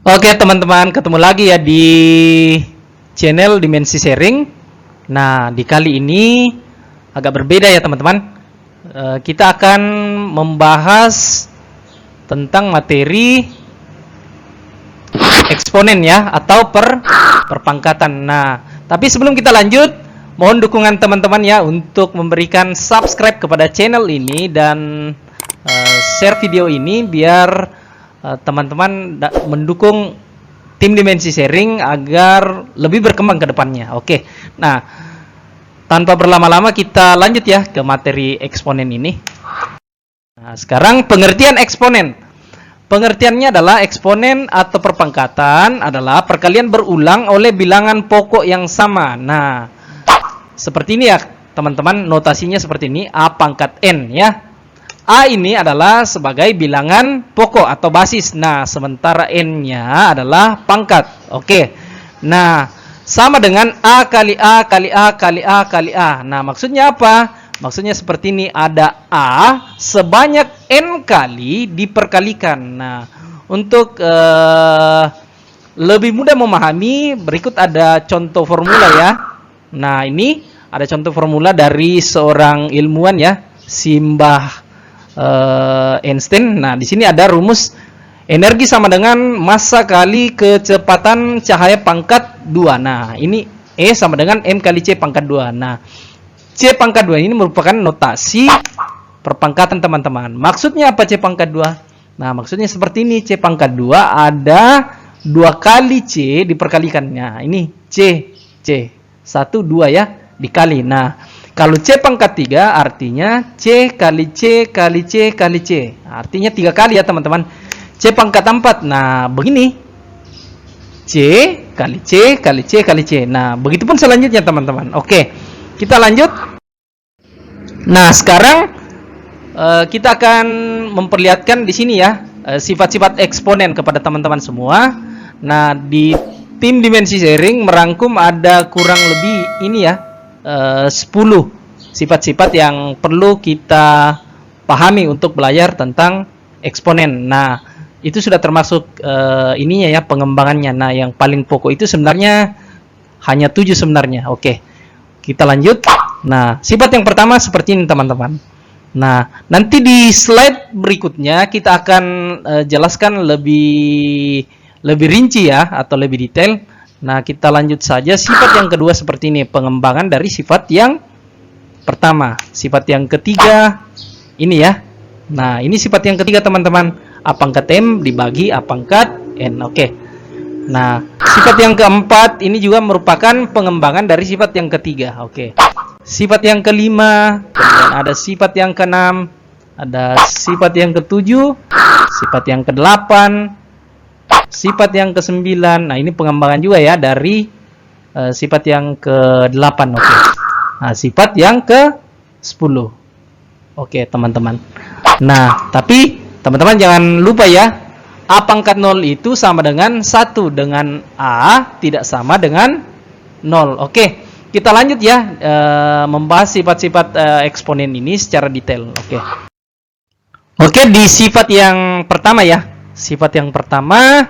Oke teman-teman, ketemu lagi ya di channel Dimensi Sharing. Nah, di kali ini agak berbeda ya teman-teman. Kita akan membahas tentang materi eksponen ya, atau perpangkatan. Nah, tapi sebelum kita lanjut, mohon dukungan teman-teman ya untuk memberikan subscribe kepada channel ini dan share video ini biar teman-teman mendukung tim Dimensi Sharing agar lebih berkembang ke depannya. Oke. Nah, tanpa berlama-lama kita lanjut ya ke materi eksponen ini. Nah, sekarang pengertian eksponen. Pengertiannya adalah eksponen atau perpangkatan adalah perkalian berulang oleh bilangan pokok yang sama. Nah, seperti ini ya teman-teman, notasinya seperti ini, A pangkat N ya. A ini adalah sebagai bilangan pokok atau basis. Nah, sementara N-nya adalah pangkat. Oke. Nah, sama dengan A kali A kali A kali A kali A. Nah, maksudnya apa? Maksudnya seperti ini, ada A sebanyak N kali diperkalikan. Nah, untuk lebih mudah memahami, berikut ada contoh formula ya. Nah, ini ada contoh formula dari seorang ilmuwan ya, Simbah Einstein. Nah, di sini ada rumus energi sama dengan massa kali kecepatan cahaya pangkat 2. Nah, ini E sama dengan M kali C pangkat 2. Nah, C pangkat 2 ini merupakan notasi perpangkatan teman-teman. Maksudnya apa C pangkat 2? Nah, maksudnya seperti ini, C pangkat 2 ada 2 kali C diperkalikannya. Ini C 1 2 ya, dikali. Nah, kalau C pangkat 3 artinya C kali C kali C kali C. Artinya 3 kali ya teman-teman. C pangkat 4. Nah, begini. C kali C kali C kali C. Nah, begitupun selanjutnya teman-teman. Oke. Kita lanjut. Nah, sekarang kita akan memperlihatkan di sini ya sifat-sifat eksponen kepada teman-teman semua. Nah, di tim Dimensi Sharing merangkum ada kurang lebih ini ya, 10 sifat-sifat yang perlu kita pahami untuk belajar tentang eksponen. Nah, itu sudah termasuk ininya ya, pengembangannya. Nah, yang paling pokok itu sebenarnya hanya 7 sebenarnya. Oke, kita lanjut. Nah, sifat yang pertama seperti ini teman-teman. Nah, nanti di slide berikutnya kita akan jelaskan lebih rinci ya, atau lebih detail. Nah, kita lanjut saja. Sifat yang kedua seperti ini, pengembangan dari sifat yang pertama. Sifat yang ketiga ini ya. Nah, ini sifat yang ketiga teman-teman. A pangkat M dibagi A pangkat N. Oke. Nah, sifat yang keempat ini juga merupakan pengembangan dari sifat yang ketiga. Oke. Sifat yang kelima, kemudian ada sifat yang keenam, ada sifat yang ketujuh, sifat yang kedelapan, sifat yang ke-9. Nah, ini pengembangan juga ya dari sifat yang ke-8. Oke. Nah, sifat yang ke-10. Oke, teman-teman. Nah, tapi teman-teman jangan lupa ya, A pangkat 0 itu sama dengan 1, dengan A tidak sama dengan 0. Oke, kita lanjut ya membahas sifat-sifat eksponen ini secara detail. Oke, di sifat yang pertama ya. Sifat yang pertama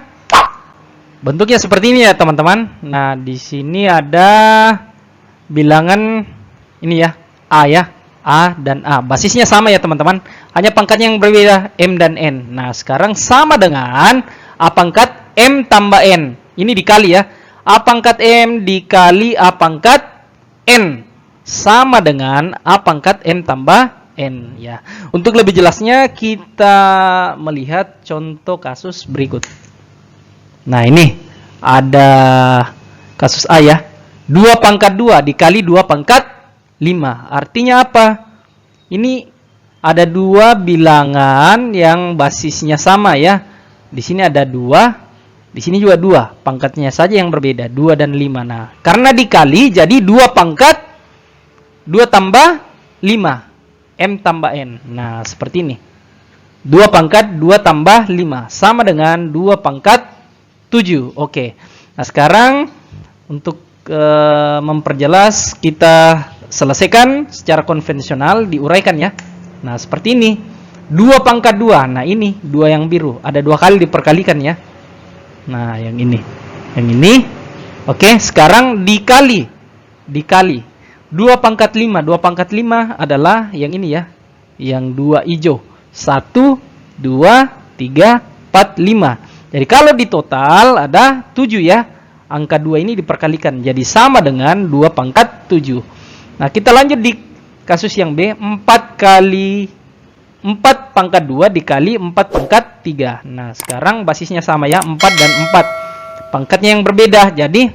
bentuknya seperti ini ya teman-teman. Nah, di sini ada bilangan ini ya, A ya, A dan A. Basisnya sama ya teman-teman, hanya pangkatnya yang berbeda, M dan N. Nah, sekarang sama dengan A pangkat M tambah N. Ini dikali ya, A pangkat M dikali A pangkat N sama dengan A pangkat M tambah N ya. Untuk lebih jelasnya kita melihat contoh kasus berikut. Nah, ini ada kasus A ya. 2 pangkat 2 dikali 2 pangkat 5. Artinya apa? Ini ada 2 bilangan yang basisnya sama ya. Di sini ada 2, di sini juga 2. Pangkatnya saja yang berbeda, 2 dan 5. Nah, karena dikali jadi 2 pangkat 2 tambah 5. M tambah N. Nah, seperti ini. 2 pangkat 2 tambah 5 sama dengan 2 pangkat 7. Oke. Nah, sekarang untuk memperjelas kita selesaikan secara konvensional, diuraikan ya. Nah, seperti ini. 2 pangkat 2. Nah, ini 2 yang biru. Ada 2 kali diperkalikan ya. Nah, yang ini. Yang ini. Oke, sekarang dikali. 2 pangkat 5. 2 pangkat 5 adalah yang ini ya. Yang 2 hijau. 1, 2, 3, 4, 5. Jadi kalau di total ada 7 ya. Angka 2 ini diperkalikan. Jadi sama dengan 2 pangkat 7. Nah, kita lanjut di kasus yang B. 4 pangkat 2 dikali 4 pangkat 3. Nah, sekarang basisnya sama ya. 4 dan 4. Pangkatnya yang berbeda. Jadi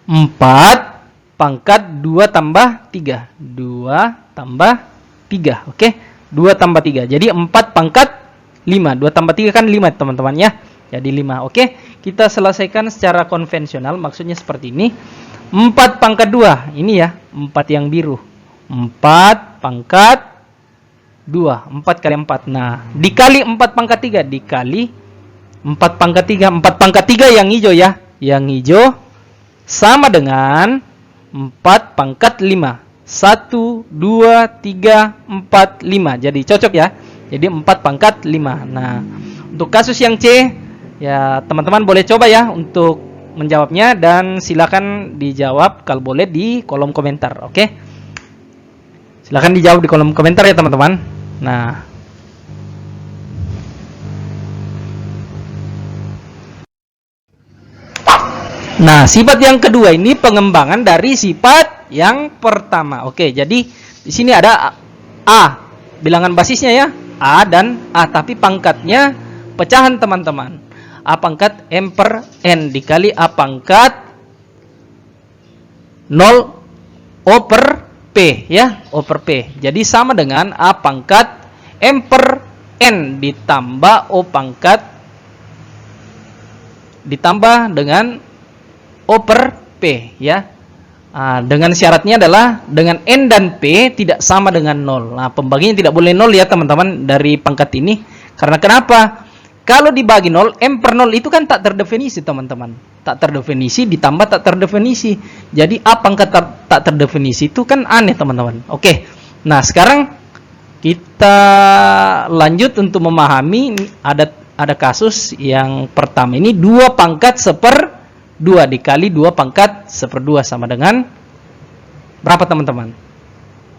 4 pangkat 2 tambah 3. 2 tambah 3. Oke. 2 tambah 3. Jadi 4 pangkat 5. 2 tambah 3 kan 5 teman-teman ya. Jadi 5. Oke. Kita selesaikan secara konvensional. Maksudnya seperti ini. 4 pangkat 2. Ini ya. 4 yang biru. 4 pangkat 2. 4 kali 4. Nah. Dikali 4 pangkat 3. Dikali 4 pangkat 3. 4 pangkat 3 yang hijau ya. Yang hijau sama dengan 4 pangkat 5. 1, 2, 3, 4, 5. Jadi cocok ya. Jadi 4 pangkat 5. Nah, untuk kasus yang C, ya teman-teman boleh coba ya untuk menjawabnya. Dan silakan dijawab kalau boleh di kolom komentar. Oke. Silakan dijawab di kolom komentar ya teman-teman. Nah, sifat yang kedua ini pengembangan dari sifat yang pertama. Oke, jadi di sini ada A. Bilangan basisnya ya, A dan A, tapi pangkatnya pecahan teman-teman. A pangkat M per N dikali A pangkat 0 O per P ya, O per P. Jadi sama dengan A pangkat M per N ditambah O pangkat ditambah dengan O per P ya. Dengan syaratnya adalah dengan N dan P tidak sama dengan 0. Nah, pembaginya tidak boleh 0 ya teman-teman dari pangkat ini. Karena kenapa? Kalau dibagi 0, M per 0 itu kan tak terdefinisi teman-teman. Tak terdefinisi ditambah tak terdefinisi. Jadi A pangkat tak terdefinisi itu kan aneh teman-teman. Oke. Nah, sekarang kita lanjut untuk memahami. Ada kasus yang pertama ini 2 pangkat 1/2 dikali 2 pangkat 1/2 sama dengan berapa teman-teman?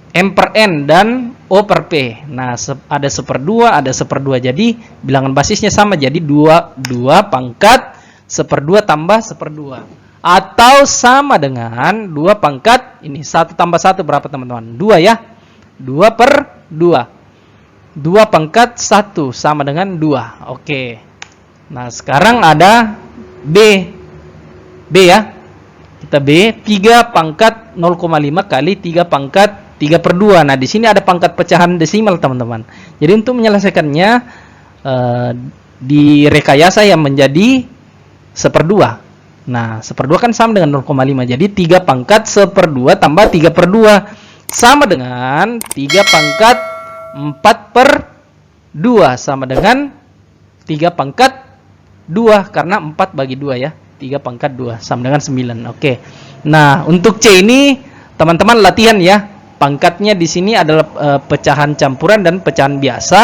M per N dan O per P. Nah, ada 1/2, ada 1/2. Jadi bilangan basisnya sama. Jadi 2 pangkat 1/2 tambah 1/2. Atau sama dengan 2 pangkat ini 1 tambah 1 berapa teman-teman? 2 ya. 2/2. 2 pangkat 1 sama dengan 2. Oke. Nah, sekarang ada B ya. Kita B 3 pangkat 0,5 kali 3 pangkat 3/2. Nah, di sini ada pangkat pecahan desimal, teman-teman. Jadi untuk menyelesaikannya direkayasa yang menjadi 1/2. Nah, 1/2 kan sama dengan 0,5. Jadi 3 pangkat 1/2 tambah 3/2 sama dengan 3 pangkat 4/2 sama dengan 3 pangkat 2 karena 4 bagi 2 ya. 3 pangkat 2 sama dengan 9. Oke. Nah, untuk C ini teman-teman latihan ya. Pangkatnya di sini adalah pecahan campuran dan pecahan biasa.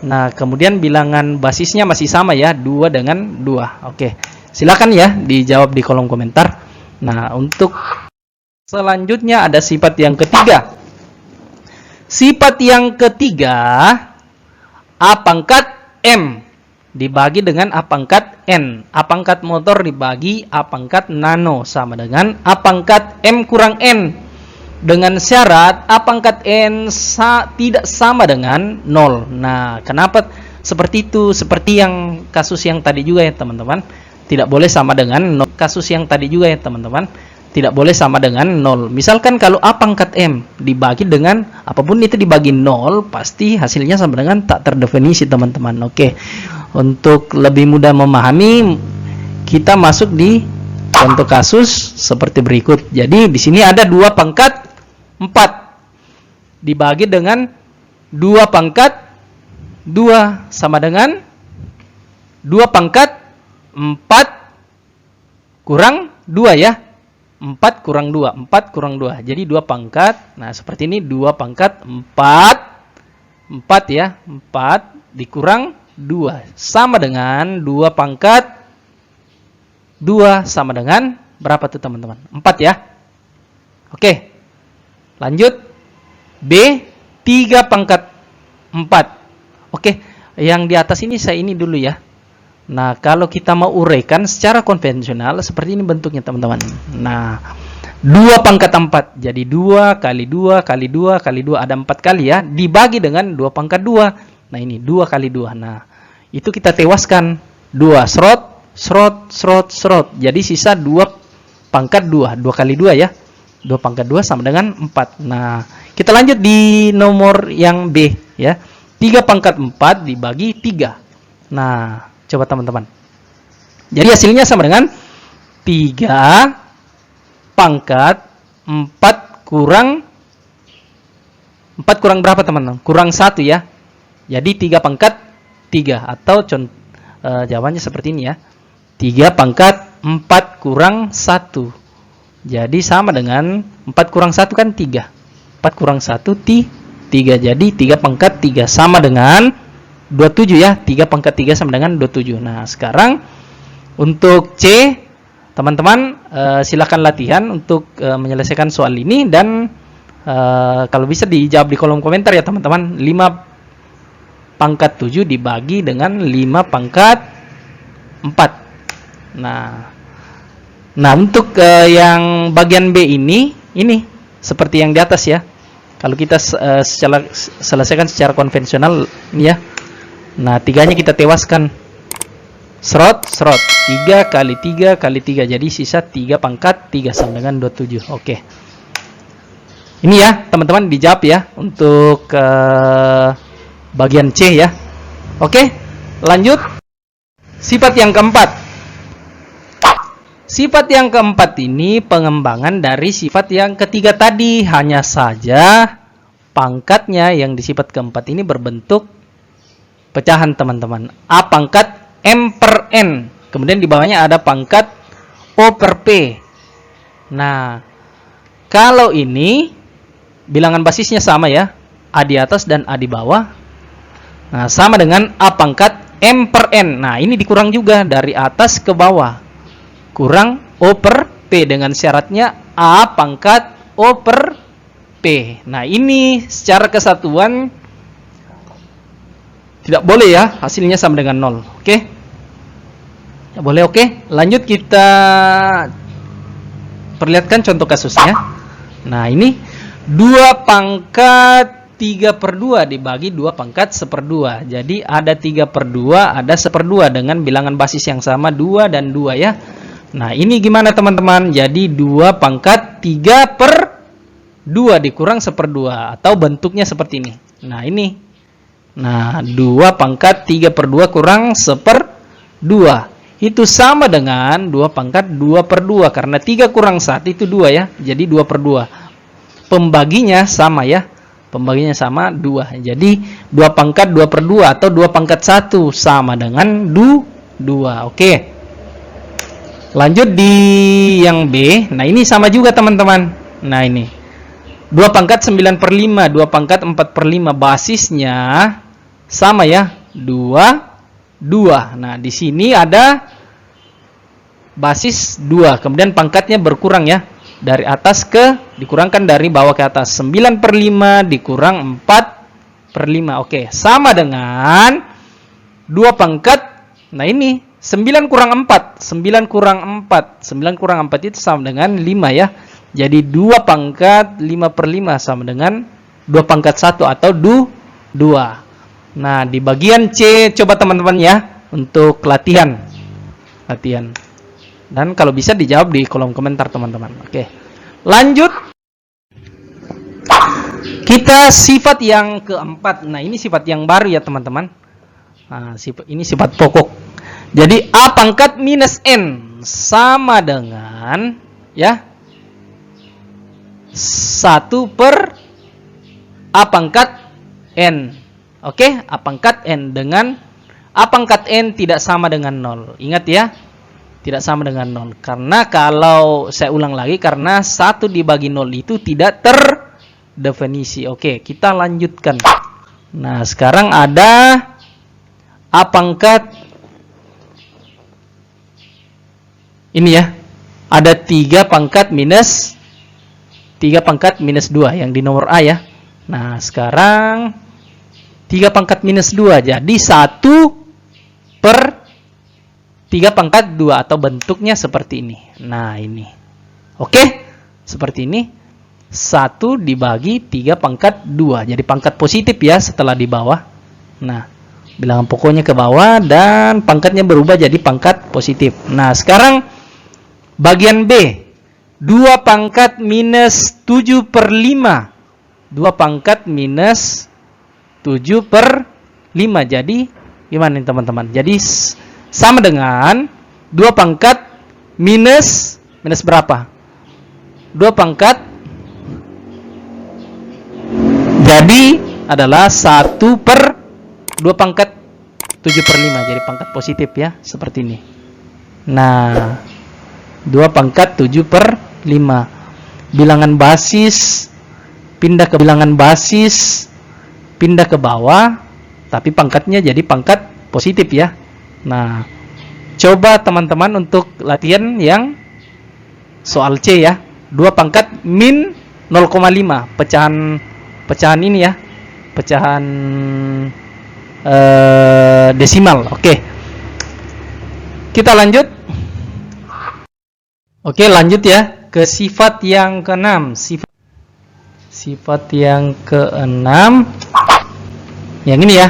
Nah, kemudian bilangan basisnya masih sama ya, 2 dengan 2. Oke. Silakan ya dijawab di kolom komentar. Nah, untuk selanjutnya ada sifat yang ketiga. Sifat yang ketiga A pangkat M dibagi dengan A pangkat N. A pangkat motor dibagi A pangkat nano sama dengan A pangkat M kurang N. Dengan syarat A pangkat N tidak sama dengan 0. Nah, kenapa seperti itu? Seperti yang kasus yang tadi juga ya teman-teman. Tidak boleh sama dengan 0. Kasus yang tadi juga ya teman-teman. Tidak boleh sama dengan 0. Misalkan kalau A pangkat M dibagi dengan apapun itu dibagi 0, pasti hasilnya sama dengan tak terdefinisi teman-teman. Oke. Untuk lebih mudah memahami, kita masuk di contoh kasus seperti berikut. Jadi di sini ada 2 pangkat 4 dibagi dengan 2 pangkat 2 sama dengan 2 pangkat 4 kurang 2 ya. 4 kurang 2, 4 kurang 2. Jadi 2 pangkat. Nah, seperti ini 2 pangkat 4 ya. 4 dikurang 2. Sama dengan 2 pangkat 2 sama dengan berapa tuh teman-teman? 4 ya. Oke. Lanjut. B, 3 pangkat 4. Oke. Yang di atas ini saya ini dulu ya. Nah, kalau kita mau uraikan secara konvensional, seperti ini bentuknya teman-teman. Nah, 2 pangkat 4. Jadi 2 kali 2 kali 2 kali 2. Ada 4 kali ya. Dibagi dengan 2 pangkat 2. Nah, ini 2 kali 2. Nah, itu kita tewaskan. 2 serot, serot, serot, serot. Jadi sisa 2 pangkat 2. 2 kali 2 ya. 2 pangkat 2 sama dengan 4. Nah, kita lanjut di nomor yang B ya. 3 pangkat 4 dibagi 3. Nah, coba teman-teman. Jadi hasilnya sama dengan 3 pangkat 4 kurang berapa teman-teman? Kurang 1 ya. Jadi 3 pangkat 3 atau jawabannya seperti ini ya. 3 pangkat 4 kurang 1. Jadi sama dengan 4 kurang 1 kan 3. 4 kurang 1 3. Jadi 3 pangkat 3 sama dengan 27 ya. 3 pangkat 3 sama dengan 27. Nah, sekarang untuk C, teman-teman silakan latihan untuk menyelesaikan soal ini dan kalau bisa dijawab di kolom komentar ya teman-teman. 5 pangkat 7 dibagi dengan 5 pangkat 4. Nah untuk yang bagian B ini seperti yang di atas ya. Kalau kita selesaikan secara konvensional ini ya. Nah, 3-nya kita tewaskan. Serot, serot. 3 kali 3 kali 3. Jadi sisa 3 pangkat 3 sama dengan 27. Oke. Ini ya, teman-teman dijawab ya untuk bagian C ya. Oke, lanjut. Sifat yang keempat. Sifat yang keempat ini pengembangan dari sifat yang ketiga tadi. Hanya saja pangkatnya yang di sifat keempat ini berbentuk pecahan teman-teman. A pangkat M per N. Kemudian di bawahnya ada pangkat O per P. Nah, kalau ini bilangan basisnya sama ya. A di atas dan A di bawah. Nah, sama dengan A pangkat M per N. Nah, ini dikurang juga dari atas ke bawah. Kurang O per P dengan syaratnya A pangkat O per P. Nah, ini secara kesatuan tidak boleh ya, hasilnya sama dengan 0. Oke? Tidak boleh, oke? Lanjut kita perlihatkan contoh kasusnya. Nah, ini 2 pangkat 3 per 2 dibagi 2 pangkat 1/2. Jadi ada 3 per 2, ada 1/2 dengan bilangan basis yang sama 2 dan 2 ya. Nah, ini gimana teman-teman? Jadi 2 pangkat 3 per 2 dikurang 1/2 atau bentuknya seperti ini. Nah, ini. Nah, 2 pangkat 3 per 2 kurang 1/2. Itu sama dengan 2 pangkat 2 per 2 karena 3 kurang 1 itu 2 ya. Jadi 2 per 2. Pembaginya sama ya. Pembaginya sama 2. Jadi 2 pangkat 2 per 2 atau 2 pangkat 1 sama dengan 2. Oke. Lanjut di yang B. Nah, ini sama juga teman-teman. Nah, ini 2 pangkat 9 per 5, 2 pangkat 4 per 5. Basisnya sama ya, 2. Nah, di sini ada basis 2. Kemudian pangkatnya berkurang ya. Dari atas dikurangkan dari bawah ke atas. 9 per 5 dikurang 4 per 5. Oke, sama dengan 2 pangkat. Nah, ini 9 kurang 4. 9 kurang 4. 9 kurang 4 itu sama dengan 5 ya. Jadi 2 pangkat 5 per 5 sama dengan 2 pangkat 1 atau 2. Nah, di bagian C coba teman-teman ya untuk latihan. Dan kalau bisa dijawab di kolom komentar teman-teman. Oke. Lanjut. Kita sifat yang keempat. Nah, ini sifat yang baru ya teman-teman. Nah, ini sifat pokok. Jadi A pangkat minus N sama dengan ya 1 per A pangkat N. Oke, A pangkat N dengan A pangkat N tidak sama dengan 0. Ingat ya, tidak sama dengan 0. Karena kalau saya ulang lagi, karena 1 dibagi 0 itu tidak terdefinisi. Oke, kita lanjutkan. Nah, sekarang ada A pangkat ini ya, ada 3 pangkat minus 2 yang di nomor A ya. Nah, sekarang 3 pangkat minus 2, jadi 1 per 3 pangkat 2 atau bentuknya seperti ini. Nah, ini. Oke, seperti ini. 1 dibagi 3 pangkat 2. Jadi pangkat positif ya setelah di bawah. Nah, bilangan pokoknya ke bawah dan pangkatnya berubah jadi pangkat positif. Nah, sekarang bagian B. 2 pangkat minus 7 per 5. 2 pangkat minus 7 per 5. Jadi, gimana nih teman-teman? Jadi, sama dengan 2 pangkat minus berapa? 2 pangkat. Jadi, adalah 1 per 2 pangkat 7 per 5. Jadi, pangkat positif ya. Seperti ini. Nah, 2 pangkat 7 per 5. Bilangan basis pindah ke bilangan basis, pindah ke bawah, tapi pangkatnya jadi pangkat positif ya. Nah, coba teman-teman untuk latihan yang soal C ya. 2 pangkat min 0,5, pecahan ini ya, pecahan desimal. Oke, kita lanjut. Oke, lanjut ya ke sifat yang ke-6. Sifat yang ke-6 yang ini ya.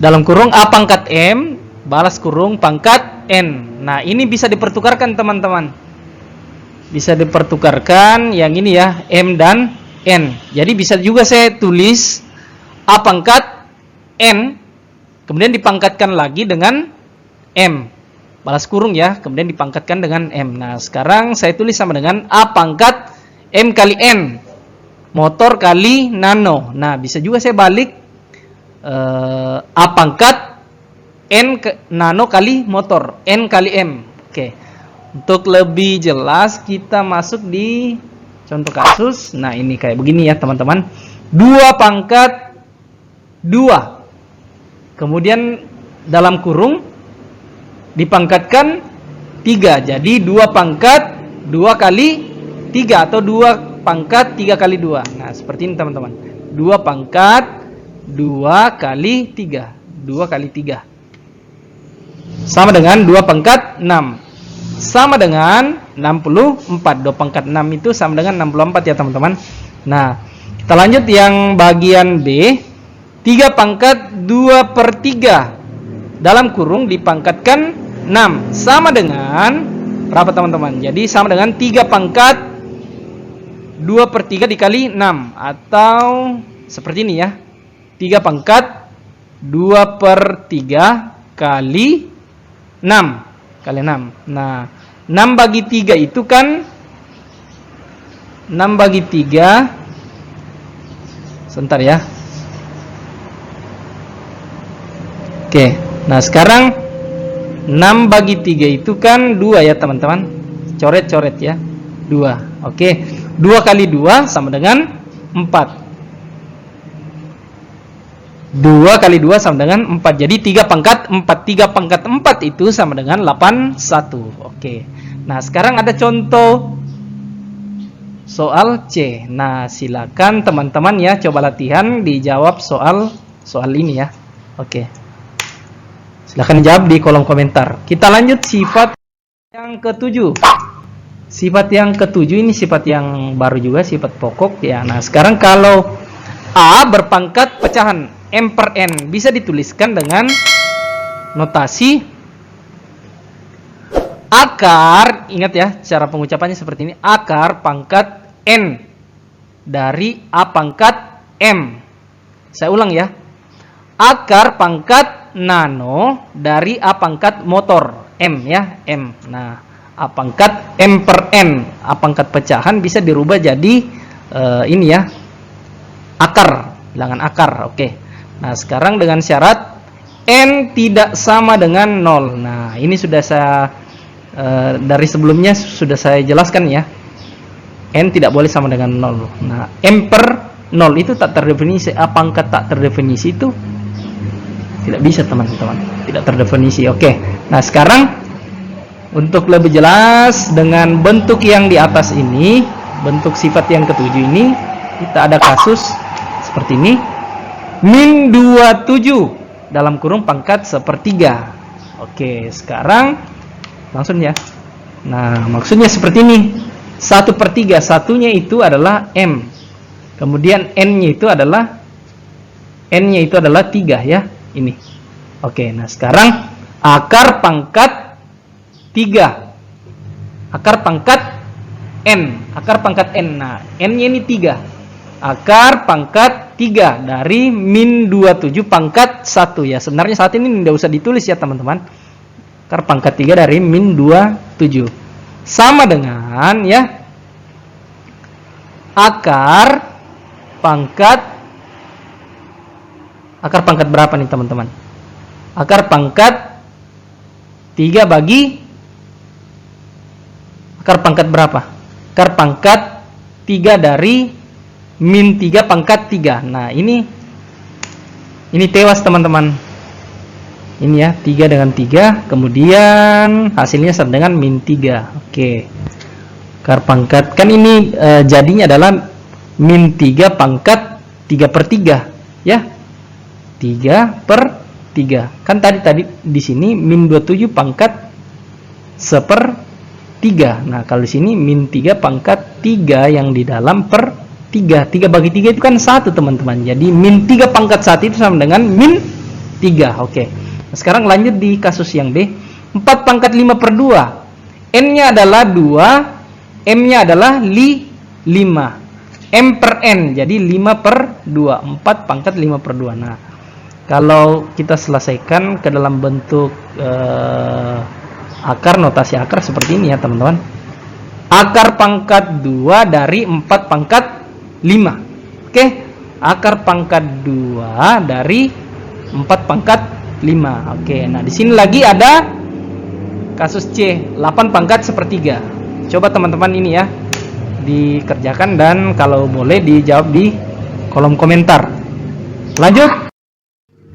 Dalam kurung A pangkat M balas kurung pangkat N. Nah, ini bisa dipertukarkan teman-teman. Bisa dipertukarkan yang ini ya, M dan N. Jadi bisa juga saya tulis A pangkat N kemudian dipangkatkan lagi dengan M. Balas kurung ya, kemudian dipangkatkan dengan M. Nah, sekarang saya tulis sama dengan A pangkat M kali N, motor kali nano. Nah, bisa juga saya balik A pangkat N nano kali motor, N kali M. Oke, untuk lebih jelas kita masuk di contoh kasus. Nah, ini kayak begini ya teman-teman. 2 pangkat 2, kemudian dalam kurung dipangkatkan 3. Jadi 2 pangkat 2 kali 3 atau 2 pangkat 3 kali 2. Nah, seperti ini teman-teman. 2 pangkat 2 kali 3. 2 kali 3. Sama dengan 2 pangkat 6. Sama dengan 64. 2 pangkat 6 itu sama dengan 64 ya teman-teman. Nah, kita lanjut yang bagian B. 3 pangkat 2 per 3. Dalam kurung dipangkatkan 6. Sama dengan berapa teman-teman? Jadi sama dengan 3 pangkat 2 per 3 dikali 6. Atau seperti ini ya. 3 pangkat 2 per 3 kali 6. Kali 6. Nah, 6 bagi 3 itu kan 6 bagi 3. Sebentar ya. Oke. Nah, sekarang 6 bagi 3 itu kan 2 ya teman-teman. Coret-coret ya. 2. Oke. 2 kali 2 sama dengan 4. 2 kali 2 sama dengan 4. Jadi 3 pangkat 4. 3 pangkat 4 itu sama dengan 81. Oke. Nah, sekarang ada contoh soal C. Nah, silakan teman-teman ya coba latihan dijawab soal ini ya. Oke. Silakan jawab di kolom komentar. Kita lanjut sifat yang ke-7. Sifat yang ke-7 ini sifat yang baru juga, sifat pokok ya. Nah, sekarang kalau A berpangkat pecahan M per N bisa dituliskan dengan notasi akar. Ingat ya, cara pengucapannya seperti ini. Akar pangkat N dari A pangkat M. Saya ulang ya. Akar pangkat nano dari A pangkat motor M ya, M. Nah, A pangkat M per N, A pangkat pecahan bisa dirubah jadi ini ya, akar, bilangan akar. Oke. Nah, sekarang dengan syarat N tidak sama dengan 0. Nah, ini sudah saya dari sebelumnya sudah saya jelaskan ya. N tidak boleh sama dengan 0. Nah, M per 0 itu tak terdefinisi. A pangkat tak terdefinisi itu Tidak bisa teman-teman, tidak terdefinisi. Oke, nah sekarang untuk lebih jelas dengan bentuk yang di atas ini, bentuk sifat yang ketujuh ini, kita ada kasus seperti ini. Min 27 dalam kurung pangkat sepertiga. Oke, sekarang langsung ya. Nah, maksudnya seperti ini. 1/3, satunya itu adalah M. Kemudian N-nya itu adalah 3 ya. Ini. Oke, nah sekarang akar pangkat 3. Akar pangkat N. Akar pangkat N. Nah, N-nya ini 3. Akar pangkat 3 dari min 27 pangkat 1 ya. Sebenarnya saat ini tidak usah ditulis ya teman-teman. Akar pangkat 3 dari min 27 sama dengan ya akar pangkat berapa nih teman-teman? Akar pangkat 3 bagi akar pangkat berapa? Akar pangkat 3 dari min 3 pangkat 3. Nah, ini tewas teman-teman. Ini ya, 3 dengan 3, kemudian hasilnya sama dengan min 3. Oke. Akar pangkat, kan ini jadinya adalah min 3 pangkat 3/3 ya. 3/3. Kan tadi di sini min 27 pangkat 1/3. Nah, kalau di sini min 3 pangkat 3 yang di dalam per 3. 3 bagi 3 itu kan 1 teman-teman. Jadi min 3 pangkat 1 itu sama dengan min 3. Oke. Nah, sekarang lanjut di kasus yang B. 4 pangkat 5/2. N-nya adalah 2, M-nya adalah 5. M per N, jadi 5/2. 4 pangkat 5/2. Nah, kalau kita selesaikan ke dalam bentuk akar, notasi akar seperti ini ya teman-teman. Akar pangkat 2 dari 4 pangkat 5. Oke, akar pangkat 2 dari 4 pangkat 5. Oke, nah di sini lagi ada kasus C, 8 pangkat 1/3. Coba teman-teman ini ya dikerjakan dan kalau boleh dijawab di kolom komentar. Lanjut.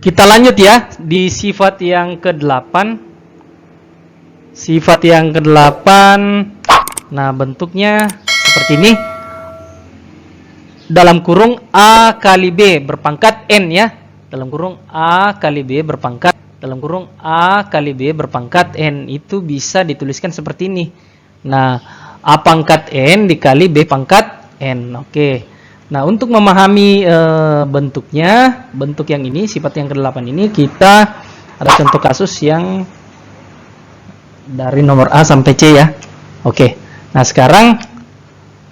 Kita lanjut ya di sifat yang ke-8. Sifat yang ke-8. Nah, bentuknya seperti ini. Dalam kurung A kali B berpangkat N ya. Dalam kurung A kali B berpangkat N itu bisa dituliskan seperti ini. Nah, A pangkat N dikali B pangkat N. Oke. Nah, untuk memahami bentuknya, bentuk yang ini, sifat yang ke-8 ini, kita ada contoh kasus yang dari nomor A sampai C ya. Oke. Nah, sekarang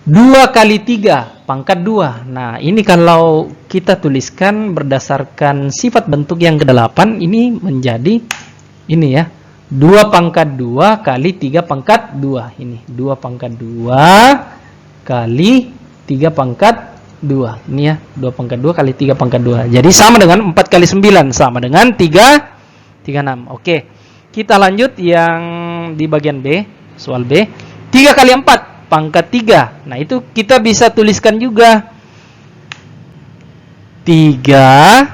2 kali 3 pangkat 2. Nah, ini kalau kita tuliskan berdasarkan sifat bentuk yang ke-8, ini menjadi ini ya. 2 pangkat 2 kali 3 pangkat 2. Ini 2 pangkat 2 kali 3 pangkat 2. Ini ya, 2 pangkat 2 kali 3 pangkat 2. Jadi sama dengan 4 kali 9 sama dengan 36. Oke. Kita lanjut yang di bagian B, soal B. 3 kali 4 pangkat 3. Nah, itu kita bisa tuliskan juga 3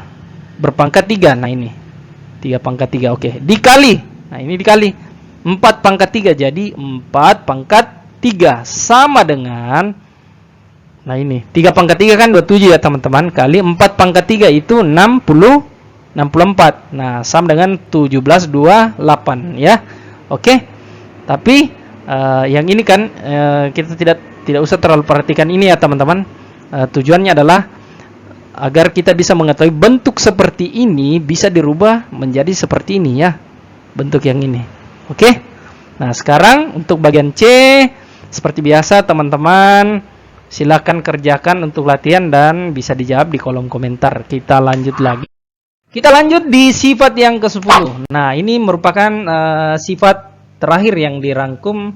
berpangkat 3. Nah, ini 3 pangkat 3. Oke. Dikali. Nah, ini dikali 4 pangkat 3. Jadi 4 pangkat 3 sama dengan, nah ini 3 pangkat 3 kan 27 ya teman-teman, kali 4 pangkat 3 itu 64. Nah, sama dengan 1728 ya. Oke. Tapi yang ini kan kita tidak usah terlalu perhatikan ini ya teman-teman. Tujuannya adalah agar kita bisa mengetahui bentuk seperti ini bisa dirubah menjadi seperti ini ya. Bentuk yang ini. Oke. Nah, sekarang untuk bagian C seperti biasa teman-teman, silakan kerjakan untuk latihan dan bisa dijawab di kolom komentar. Kita lanjut lagi. Kita lanjut di sifat yang ke-10. Nah, ini merupakan sifat terakhir yang dirangkum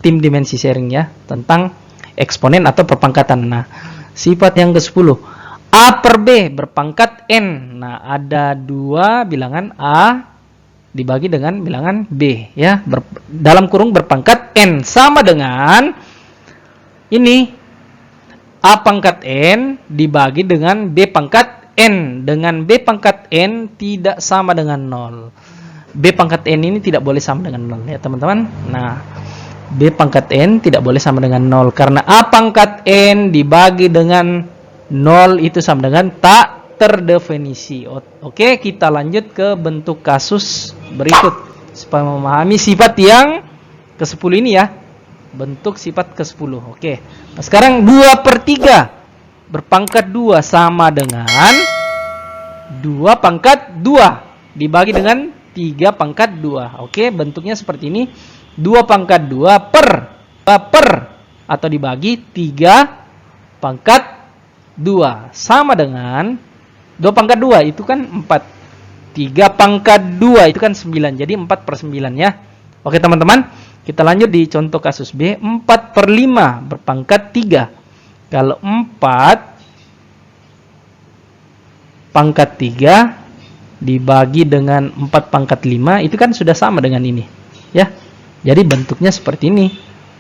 tim dimensi sharing ya, tentang eksponen atau perpangkatan. Nah, sifat yang ke-10. A per B berpangkat N. Nah, ada 2 bilangan A dibagi dengan bilangan B ya, dalam kurung berpangkat N sama dengan ini A pangkat N dibagi dengan B pangkat N dengan B pangkat N tidak sama dengan 0. B pangkat N ini tidak boleh sama dengan 0 ya teman-teman. Nah, B pangkat N tidak boleh sama dengan 0 karena A pangkat N dibagi dengan 0 itu sama dengan tak terdefinisi. Oke, kita lanjut ke bentuk kasus berikut supaya memahami sifat yang ke-10 ini ya. Bentuk sifat ke-10. Oke. Nah, sekarang 2/3 berpangkat 2 sama dengan 2 pangkat 2 dibagi dengan 3 pangkat 2. Oke, bentuknya seperti ini. 2 pangkat 2 per atau dibagi 3 pangkat 2 sama dengan 2 pangkat 2 itu kan 4. 3 pangkat 2 itu kan 9. Jadi 4/9 ya. Oke teman-teman, kita lanjut di contoh kasus B. 4/5 berpangkat 3. Kalau 4 pangkat 3 dibagi dengan 4 pangkat 5 itu kan sudah sama dengan ini ya. Jadi bentuknya seperti ini.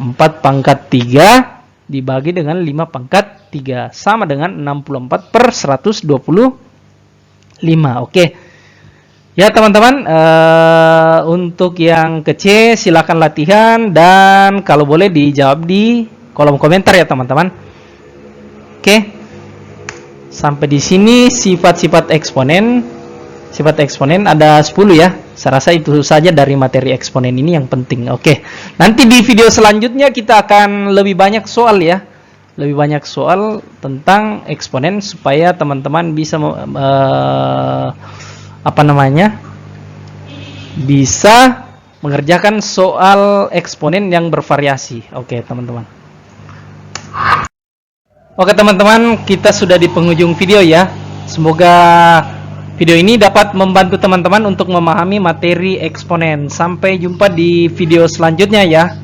4 pangkat 3 dibagi dengan 5 pangkat 3 sama dengan 64/125. Oke. Ya teman-teman, untuk yang ke C silakan latihan dan kalau boleh dijawab di kolom komentar ya teman-teman. Oke, sampai di sini sifat-sifat eksponen. Sifat eksponen ada 10 ya. Saya rasa itu saja dari materi eksponen ini yang penting. Oke, nanti di video selanjutnya kita akan lebih banyak soal ya. Lebih banyak soal tentang eksponen supaya teman-teman bisa bisa mengerjakan soal eksponen yang bervariasi. Oke, teman-teman. Oke teman-teman, kita sudah di penghujung video ya. Semoga video ini dapat membantu teman-teman untuk memahami materi eksponen. Sampai jumpa di video selanjutnya ya.